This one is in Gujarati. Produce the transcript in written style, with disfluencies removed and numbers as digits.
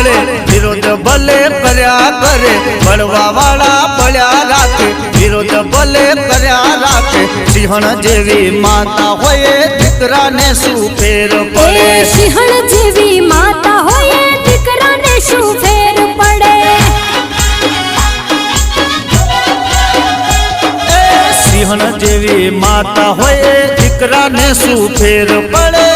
પડે વિરોધ ભલે કર્યા કરે બળવા વાળા બળ્યા રાખે વિરોધ ભલે કર્યા રાખે સિંહણ જેવી માતા હોય દીકરાને શું ફેર પડે સિંહણ જેવી માતા હોય દીકરાને શું ફેર પડે સિંહણ જેવી માતા હોય દીકરાને શું ફેર પડે